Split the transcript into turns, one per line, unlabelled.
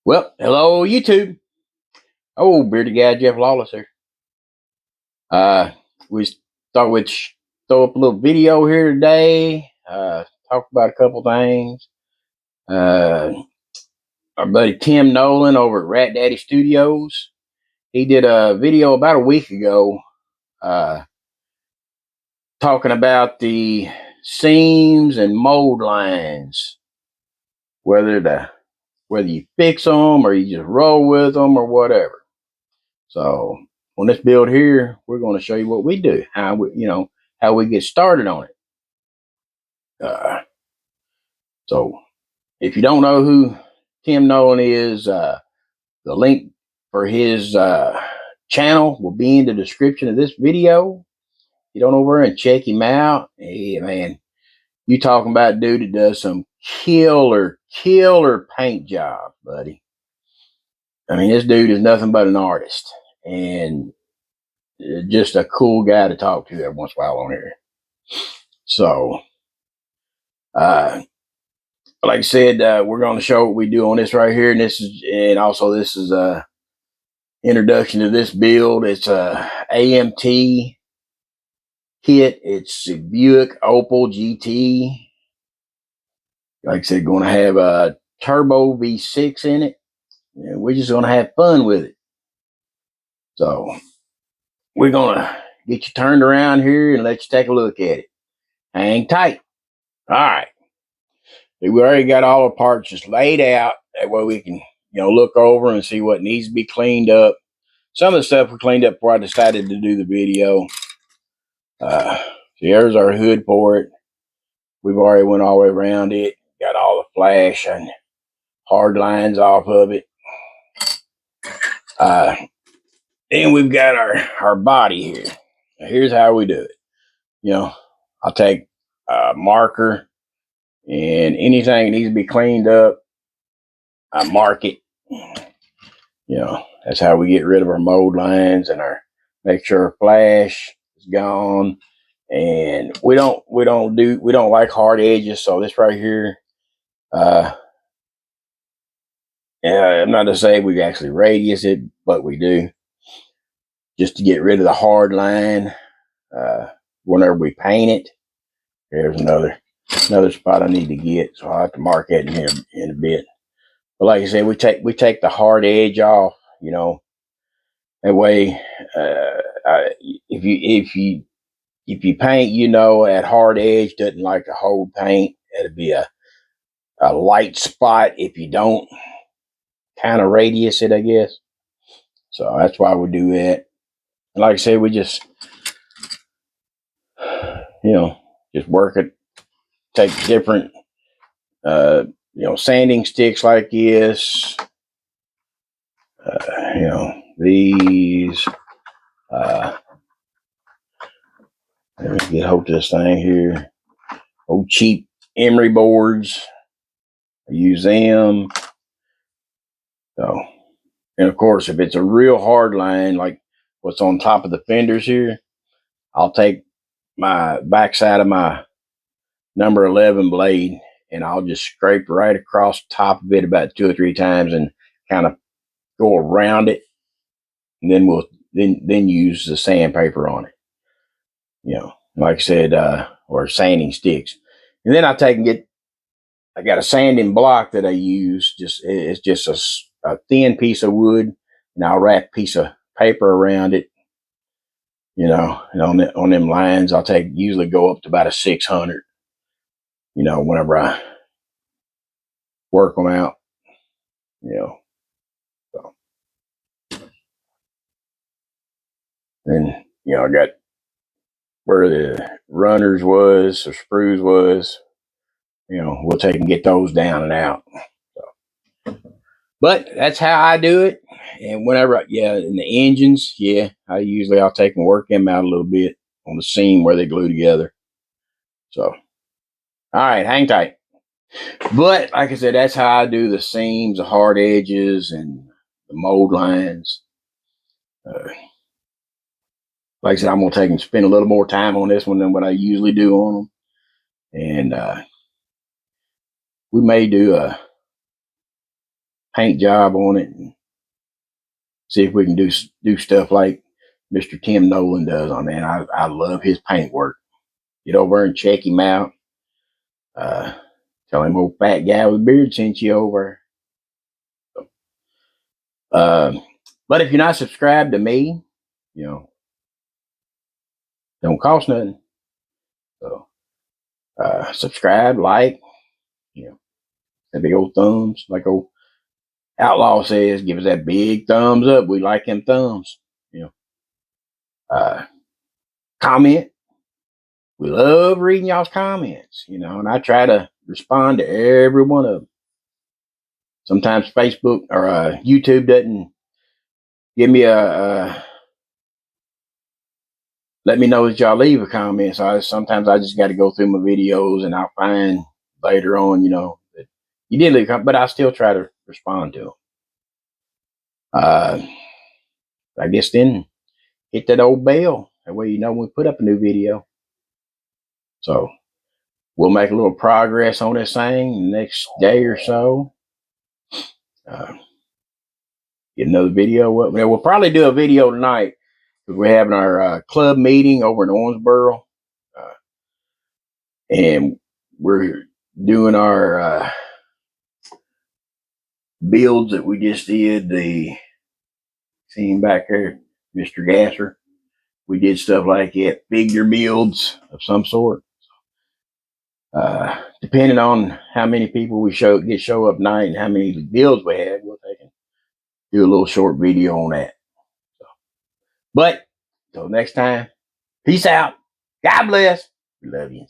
Well, hello YouTube. Oh, bearded guy Jeff Lawless here. We thought we'd throw up a little video here today. Talk about a couple things. Uh, our buddy Tim Nolan over at Rat Daddy Studios. He did a video about a week ago, talking about the seams and mold lines, whether you fix them or you just roll with them or whatever. So on this build here, we're going to show you what we do, how we get started on it. So if you don't know who Tim Nolan is, the link for his channel will be in the description of this video. Get on over and check him out. Hey man, you talking about a dude that does some killer paint job, buddy. I mean, this dude is nothing but an artist and just a cool guy to talk to every once in a while on here. So, like I said, we're going to show what we do on this right here, and this is a introduction to this build. It's a AMT kit. It's a Buick Opel GT. Like I said, going to have a turbo V6 in it, and we're just going to have fun with it. So we're going to get you turned around here and let you take a look at it. Hang tight. All right. We already got all the parts just laid out. That way we can, look over and see what needs to be cleaned up. Some of the stuff we cleaned up before I decided to do the video. Here's our hood for it. We've already went all the way around it. Got all the flash and hard lines off of it. Then we've got our body here. Now here's how we do it. I'll take a marker and anything that needs to be cleaned up, I mark it. That's how we get rid of our mold lines and make sure our flash is gone. And we don't like hard edges. So this right here, I'm not to say we actually radius it, but we do, just to get rid of the hard line. Whenever we paint it, there's another spot I need to get, so I'll have to mark that in here in a bit. But like I said, we take the hard edge off. That way, if you paint, that hard edge doesn't like to hold paint. It'll be a light spot if you don't kind of radius it, I guess. So that's why we do that. And like I said, we just work it. Take different, sanding sticks like this. These. Let me get hold of this thing here. Old cheap emery boards. I use them. So, and of course, if it's a real hard line, like what's on top of the fenders here, I'll take my backside of my number 11 blade and I'll just scrape right across the top of it about 2 or 3 times and kind of go around it. And then we'll use the sandpaper on it. Like I said, or sanding sticks. And then I got a sanding block that I use. It's just a thin piece of wood, and I'll wrap a piece of paper around it. And on them lines, I'll usually go up to about a 600. Whenever I work them out. So. Then I got where the runners was or screws was. We'll take and get those down and out. So. But that's how I do it. And whenever, in the engines, I'll take and work them out a little bit on the seam where they glue together. So, all right, hang tight. But like I said, that's how I do the seams, the hard edges, and the mold lines. Like I said, I'm going to take and spend a little more time on this one than what I usually do on them. And we may do paint job on it and see if we can do stuff like Mr. Tim Nolan does on that. I love his paint work. Get over and check him out. Tell him old fat guy with a beard sent you over. But if you're not subscribed to me, don't cost nothing. So subscribe, like, that big old thumbs, like old Outlaw says, give us that big thumbs up. We like them thumbs. Comment. We love reading y'all's comments, and I try to respond to every one of them. Sometimes Facebook or YouTube doesn't give me let me know that y'all leave a comment. So sometimes I just got to go through my videos and I'll find later on, that you did leave a comment, but I still try to respond to them. I guess then hit that old bell. That way when we put up a new video. So we'll make a little progress on this thing the next day or so. Get another video. We'll probably do a video tonight because we're having our club meeting over in Owensboro. And we're doing our builds that we just did. See him back there, Mr. Gasser. We did stuff like that, figure builds of some sort. Depending on how many people we show up night and how many builds we had, we'll take and do a little short video on that. But until next time, peace out. God bless. We love you.